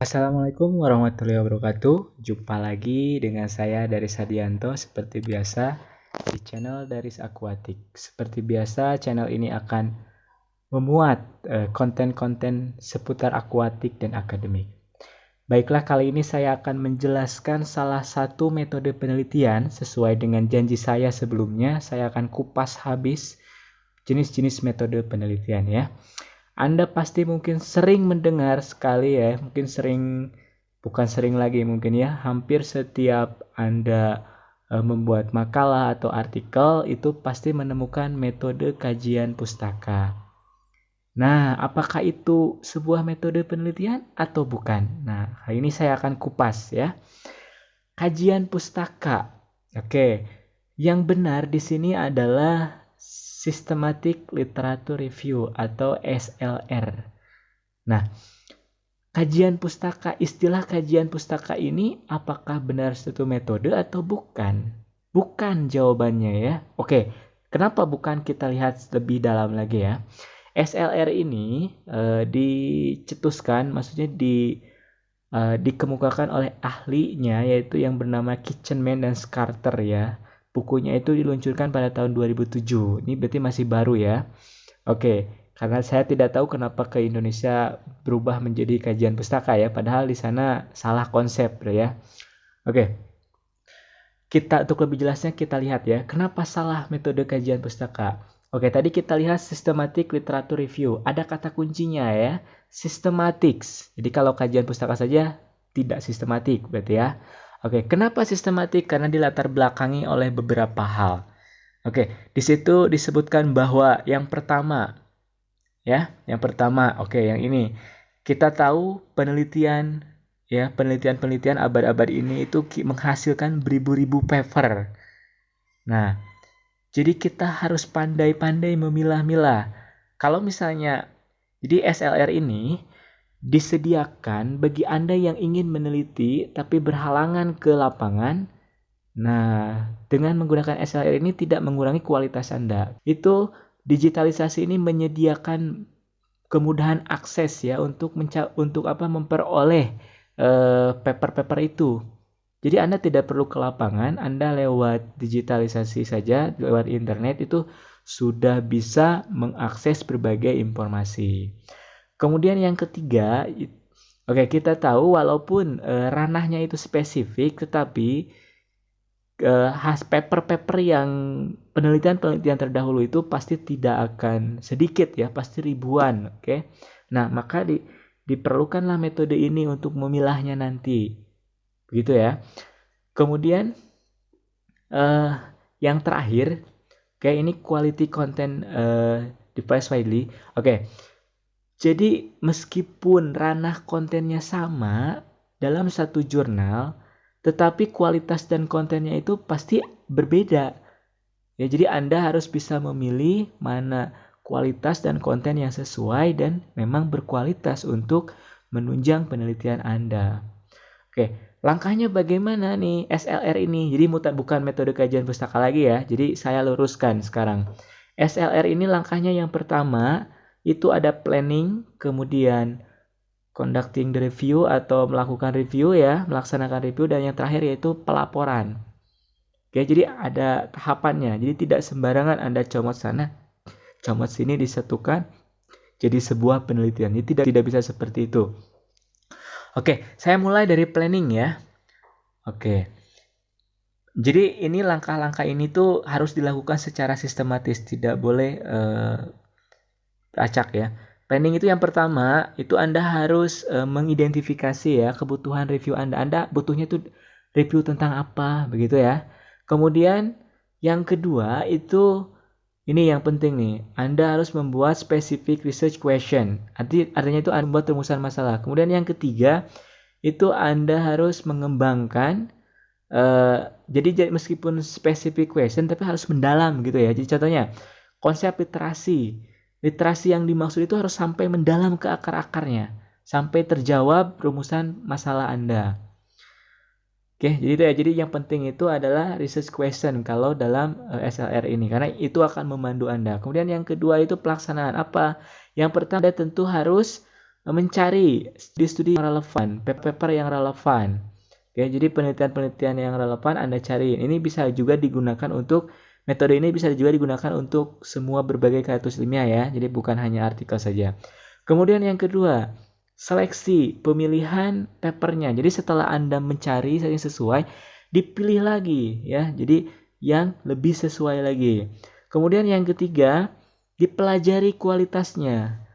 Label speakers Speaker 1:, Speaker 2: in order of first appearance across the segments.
Speaker 1: Assalamualaikum warahmatullahi wabarakatuh. Jumpa lagi dengan saya dari Sadianto seperti biasa di channel Daris Aquatic. Seperti biasa, channel ini akan memuat konten-konten seputar akuatik dan akademik. Baiklah, kali ini saya akan menjelaskan salah satu metode penelitian sesuai dengan janji saya sebelumnya. Saya akan kupas habis jenis-jenis metode penelitian ya. Anda pasti mungkin sering mendengar sekali ya, mungkin sering, bukan sering lagi mungkin ya, hampir setiap Anda membuat makalah atau artikel itu pasti menemukan metode kajian pustaka. Nah, apakah itu sebuah metode penelitian atau bukan? Nah, hari ini saya akan kupas ya. Kajian pustaka. Oke, yang benar di sini adalah Systematic Literature Review atau SLR. Nah, istilah kajian pustaka ini apakah benar suatu metode atau bukan? Bukan jawabannya ya. Oke, kenapa bukan, kita lihat lebih dalam lagi ya. SLR ini dicetuskan, maksudnya dikemukakan oleh ahlinya yaitu yang bernama Kitchenman dan Scarter ya. Bukunya itu diluncurkan pada tahun 2007. Ini berarti masih baru ya. Oke, karena saya tidak tahu kenapa ke Indonesia berubah menjadi kajian pustaka ya, padahal di sana salah konsep ya. Oke, kita untuk lebih jelasnya kita lihat ya, kenapa salah metode kajian pustaka. Oke, tadi kita lihat systematic literature review. Ada kata kuncinya ya, systematics. Jadi kalau kajian pustaka saja tidak sistematik berarti ya. Oke, kenapa sistematik? Karena dilatar belakangi oleh beberapa hal. Oke, di situ disebutkan bahwa yang pertama ya, oke, yang ini. Kita tahu penelitian ya, penelitian abad-abad ini itu menghasilkan beribu-ribu paper. Nah, jadi kita harus pandai-pandai memilah-milah. Kalau misalnya, jadi SLR ini disediakan bagi Anda yang ingin meneliti tapi berhalangan ke lapangan. Nah, dengan menggunakan SLR ini tidak mengurangi kualitas Anda. Itu digitalisasi ini menyediakan kemudahan akses ya untuk memperoleh paper-paper itu. Jadi Anda tidak perlu ke lapangan, Anda lewat digitalisasi saja, lewat internet itu sudah bisa mengakses berbagai informasi. Kemudian yang ketiga, oke, kita tahu walaupun ranahnya itu spesifik, tetapi paper-paper yang penelitian-penelitian terdahulu itu pasti tidak akan sedikit ya, pasti ribuan, oke. Nah, maka diperlukanlah metode ini untuk memilahnya nanti. Begitu ya. Kemudian yang terakhir, kayak ini quality content device widely. Oke. Jadi meskipun ranah kontennya sama dalam satu jurnal, tetapi kualitas dan kontennya itu pasti berbeda. Ya, jadi Anda harus bisa memilih mana kualitas dan konten yang sesuai dan memang berkualitas untuk menunjang penelitian Anda. Oke, langkahnya bagaimana nih SLR ini? Jadi bukan metode kajian pustaka lagi ya. Jadi saya luruskan sekarang. SLR ini langkahnya yang pertama itu ada planning, kemudian conducting the review atau melakukan review ya, melaksanakan review, dan yang terakhir yaitu pelaporan. Oke, jadi ada tahapannya. Jadi tidak sembarangan Anda comot sana, comot sini disatukan jadi sebuah penelitian. Ini tidak bisa seperti itu. Oke, saya mulai dari planning ya. Oke. Jadi ini langkah-langkah ini tuh harus dilakukan secara sistematis, tidak boleh acak ya. Planning itu yang pertama, itu Anda harus mengidentifikasi ya kebutuhan review Anda. Anda butuhnya itu review tentang apa, begitu ya. Kemudian yang kedua itu ini yang penting nih. Anda harus membuat specific research question. Artinya itu Anda membuat rumusan masalah. Kemudian yang ketiga itu Anda harus mengembangkan jadi meskipun specific question tapi harus mendalam gitu ya. Jadi contohnya konsep literasi. Literasi yang dimaksud itu harus sampai mendalam ke akar-akarnya, sampai terjawab rumusan masalah Anda. Oke, jadi itu ya. Jadi yang penting itu adalah research question kalau dalam SLR ini, karena itu akan memandu Anda. Kemudian yang kedua itu pelaksanaan apa? Yang pertama Anda tentu harus mencari studi-studi yang relevan, paper yang relevan. Oke, jadi penelitian-penelitian yang relevan Anda cari. Ini bisa juga digunakan untuk metode ini bisa juga digunakan untuk semua berbagai kasus ilmiah ya. Jadi bukan hanya artikel saja. Kemudian yang kedua, seleksi pemilihan papernya. Jadi setelah Anda mencari yang sesuai, dipilih lagi ya. Jadi yang lebih sesuai lagi. Kemudian yang ketiga, dipelajari kualitasnya.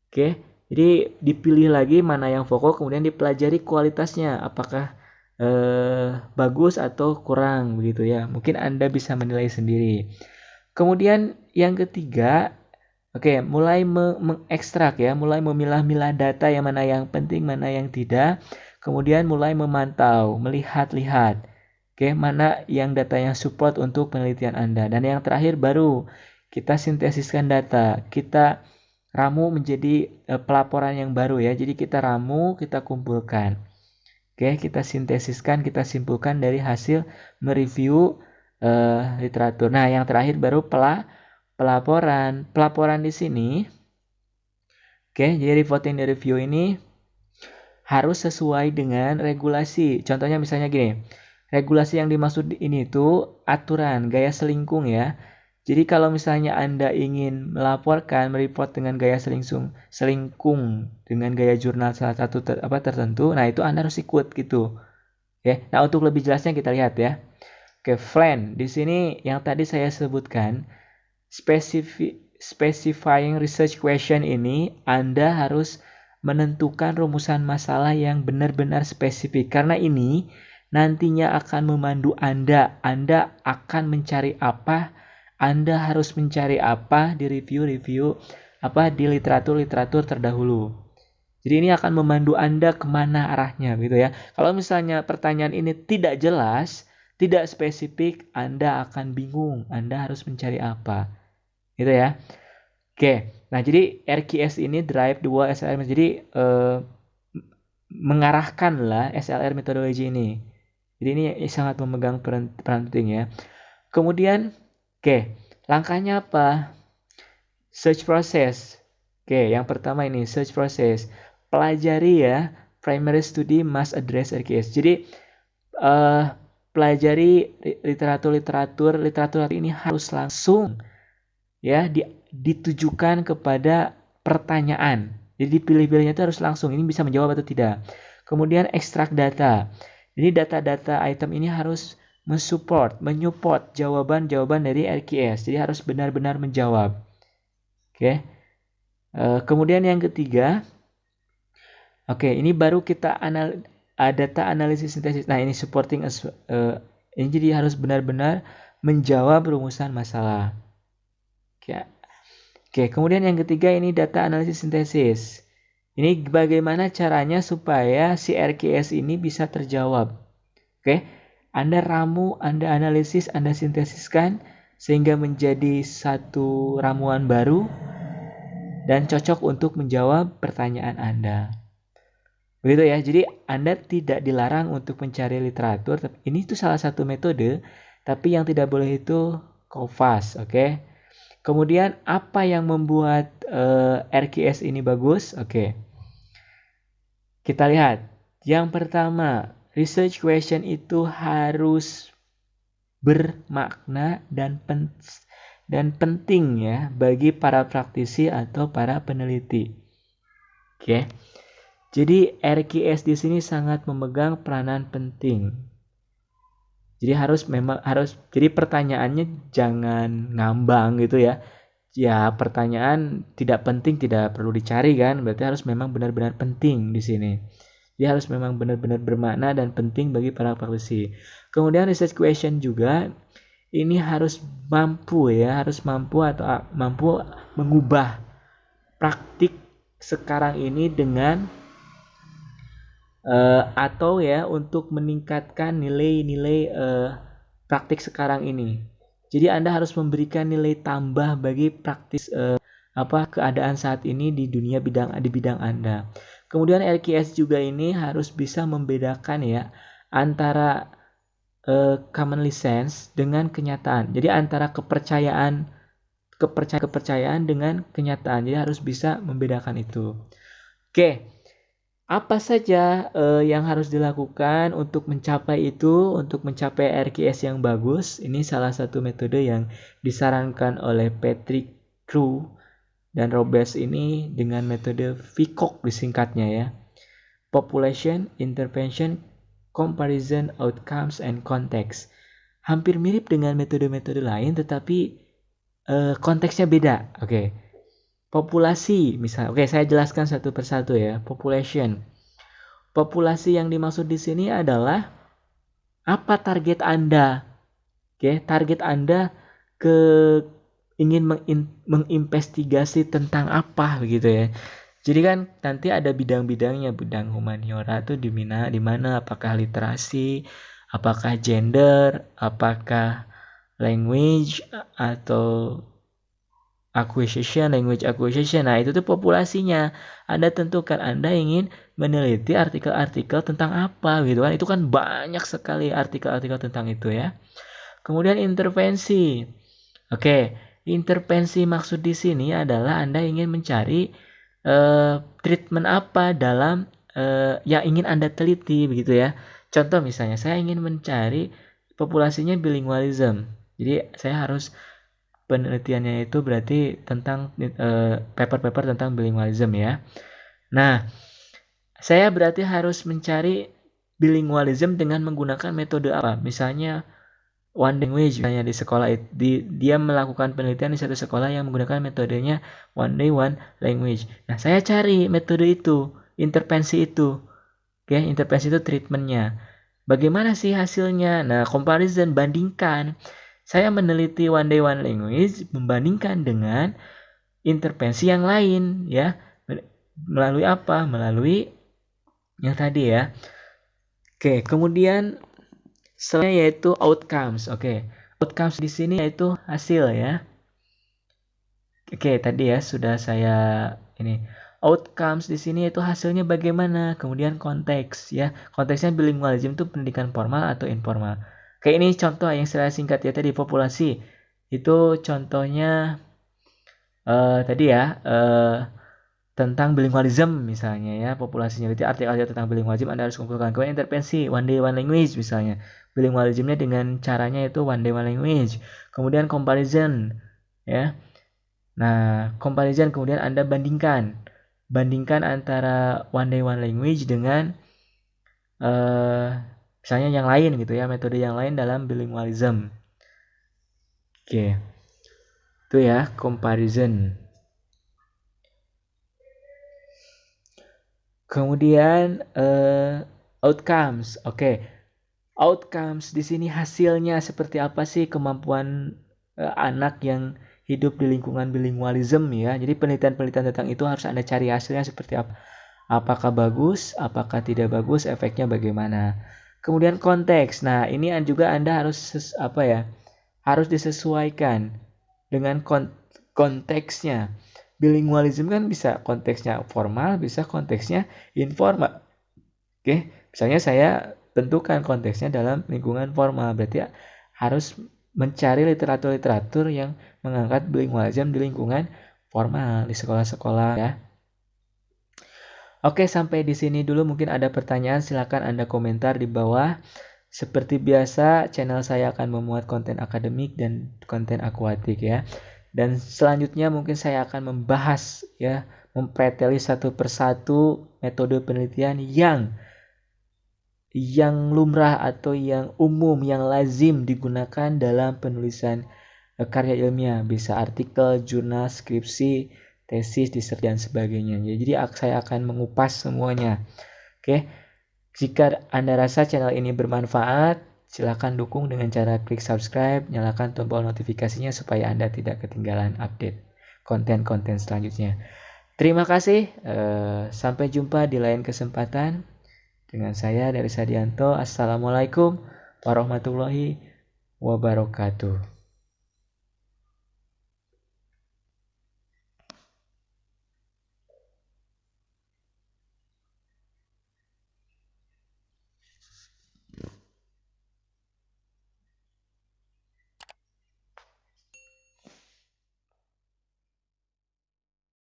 Speaker 1: Oke, jadi dipilih lagi mana yang pokok, kemudian dipelajari kualitasnya. Apakah bagus atau kurang begitu ya. Mungkin Anda bisa menilai sendiri. Kemudian yang ketiga, oke, mulai mengekstrak ya, mulai memilah-milah data yang mana yang penting, mana yang tidak. Kemudian mulai memantau, melihat-lihat. Oke, mana yang data yang support untuk penelitian Anda. Dan yang terakhir baru kita sintesiskan data. Kita ramu menjadi pelaporan yang baru ya. Jadi kita ramu, kita kumpulkan. Oke, kita sintesiskan, kita simpulkan dari hasil mereview literatur. Nah, yang terakhir baru pelaporan. Pelaporan di sini, oke, jadi reporting dan review ini harus sesuai dengan regulasi. Contohnya misalnya gini, regulasi yang dimaksud ini itu aturan gaya selingkung ya. Jadi kalau misalnya Anda ingin melaporkan, mereport dengan gaya selingkung dengan gaya jurnal salah satu tertentu, nah itu Anda harus ikut gitu. Oke. Nah, untuk lebih jelasnya kita lihat ya. Oke, FLAN. Di sini yang tadi saya sebutkan, specifying research question ini Anda harus menentukan rumusan masalah yang benar-benar spesifik. Karena ini nantinya akan memandu Anda. Anda akan mencari apa, Anda harus mencari apa di review-review di literatur-literatur terdahulu. Jadi ini akan memandu Anda kemana arahnya gitu ya. Kalau misalnya pertanyaan ini tidak jelas, tidak spesifik, Anda akan bingung. Anda harus mencari apa. Gitu ya. Oke, nah jadi RQS ini drive the whole SLR. Jadi mengarahkanlah SLR metodologi ini. Jadi ini sangat memegang peran penting ya. Kemudian, oke, langkahnya apa? Search process. Oke, yang pertama ini search process. Pelajari ya, primary study must address RQS. Jadi pelajari literatur ini harus langsung ya ditujukan kepada pertanyaan. Jadi pilih-pilihnya itu harus langsung. Ini bisa menjawab atau tidak. Kemudian ekstrak data. Jadi data-data item ini harus menyupport jawaban-jawaban dari RQS. Jadi harus benar-benar menjawab. Oke. Kemudian yang ketiga, oke, ini baru kita data analisis sintesis. Nah, ini supporting ini jadi harus benar-benar menjawab rumusan masalah. Oke, kemudian yang ketiga ini data analisis sintesis. Ini bagaimana caranya supaya si RQS ini bisa terjawab. Oke, Anda ramu, Anda analisis, Anda sintesiskan sehingga menjadi satu ramuan baru dan cocok untuk menjawab pertanyaan Anda. Begitu ya, jadi Anda tidak dilarang untuk mencari literatur. Ini itu salah satu metode, tapi yang tidak boleh itu COFAS, oke? Kemudian apa yang membuat RQS ini bagus? Oke. Kita lihat. Yang pertama, research question itu harus bermakna dan penting ya bagi para praktisi atau para peneliti. Oke. Jadi RQS di sini sangat memegang peranan penting. Jadi jadi pertanyaannya jangan ngambang gitu ya. Ya, pertanyaan tidak penting tidak perlu dicari kan, berarti harus memang benar-benar penting di sini. Dia harus memang benar-benar bermakna dan penting bagi para praktisi. Kemudian research question juga ini harus mampu mengubah praktik sekarang ini dengan atau ya untuk meningkatkan nilai-nilai praktik sekarang ini. Jadi Anda harus memberikan nilai tambah bagi praktis keadaan saat ini di bidang Anda. Kemudian RQS juga ini harus bisa membedakan ya antara common sense dengan kenyataan. Jadi antara kepercayaan dengan kenyataan. Jadi harus bisa membedakan itu. Oke, apa saja yang harus dilakukan untuk mencapai itu, untuk mencapai RQS yang bagus? Ini salah satu metode yang disarankan oleh Patrick Crew dan Roberts ini dengan metode VCOC disingkatnya ya. Population, Intervention, Comparison, Outcomes, and Context. Hampir mirip dengan metode-metode lain tetapi konteksnya beda. Oke. Populasi misal. Oke, saya jelaskan satu persatu ya. Population. Populasi yang dimaksud di sini adalah apa target Anda? Oke, target Anda ke ingin menginvestigasi tentang apa begitu ya. Jadi kan nanti ada bidang-bidangnya, bidang humaniora itu di mana, apakah literasi, apakah gender, apakah language atau language acquisition. Nah, itu tuh populasinya. Anda tentukan Anda ingin meneliti artikel-artikel tentang apa gitu kan. Itu kan banyak sekali artikel-artikel tentang itu ya. Kemudian intervensi. Oke, intervensi maksud di sini adalah Anda ingin mencari treatment apa dalam yang ingin Anda teliti begitu ya. Contoh misalnya saya ingin mencari populasinya bilingualism. Jadi saya harus penelitiannya itu berarti tentang paper-paper tentang bilingualism ya. Nah, saya berarti harus mencari bilingualism dengan menggunakan metode apa? Misalnya one language, misalnya di sekolah dia melakukan penelitian di satu sekolah yang menggunakan metodenya one day one language. Nah, saya cari metode itu, intervensi itu. Oke, intervensi itu treatmentnya. Bagaimana sih hasilnya? Nah, comparison, bandingkan. Saya meneliti one day one language membandingkan dengan intervensi yang lain ya. Melalui apa? Melalui yang tadi ya. Oke, kemudian selanjutnya yaitu outcomes. Oke. Outcomes di sini yaitu hasil ya. Oke, tadi ya sudah saya ini. Outcomes di sini yaitu hasilnya bagaimana, kemudian konteks ya. Konteksnya bilingualism itu pendidikan formal atau informal. Kayak ini contoh yang saya singkat ya tadi populasi. Itu contohnya tadi ya tentang bilingualism misalnya ya, populasinya. Berarti artikel tentang bilingualism Anda harus kumpulkan. Kemudian intervensi one day one language misalnya. Bilingualismnya dengan caranya itu one day one language. Kemudian comparison ya. Nah, comparison kemudian Anda bandingkan antara one day one language dengan misalnya yang lain gitu ya, metode yang lain dalam bilingualism. Oke. Itu ya, comparison. Kemudian outcomes. Oke. Outcomes di sini hasilnya seperti apa sih kemampuan anak yang hidup di lingkungan bilingualism ya. Jadi penelitian-penelitian tentang itu harus Anda cari hasilnya seperti apa. Apakah bagus, apakah tidak bagus, efeknya bagaimana. Kemudian konteks. Nah, ini juga Anda harus harus disesuaikan dengan konteksnya. Bilingualism kan bisa konteksnya formal, bisa konteksnya informal. Oke, misalnya saya tentukan konteksnya dalam lingkungan formal. Berarti harus mencari literatur-literatur yang mengangkat bilingualism di lingkungan formal di sekolah-sekolah ya. Oke, sampai di sini dulu. Mungkin ada pertanyaan, silakan Anda komentar di bawah. Seperti biasa, channel saya akan memuat konten akademik dan konten akuatik ya. Dan selanjutnya mungkin saya akan membahas ya, mempreteli satu persatu metode penelitian yang lumrah atau yang umum, yang lazim digunakan dalam penulisan karya ilmiah, bisa artikel, jurnal, skripsi, tesis, disertasi dan sebagainya. Jadi saya akan mengupas semuanya. Oke. Jika Anda rasa channel ini bermanfaat, silakan dukung dengan cara klik subscribe, nyalakan tombol notifikasinya supaya Anda tidak ketinggalan update konten-konten selanjutnya. Terima kasih. Sampai jumpa di lain kesempatan. Dengan saya dari Sadianto. Assalamualaikum warahmatullahi wabarakatuh.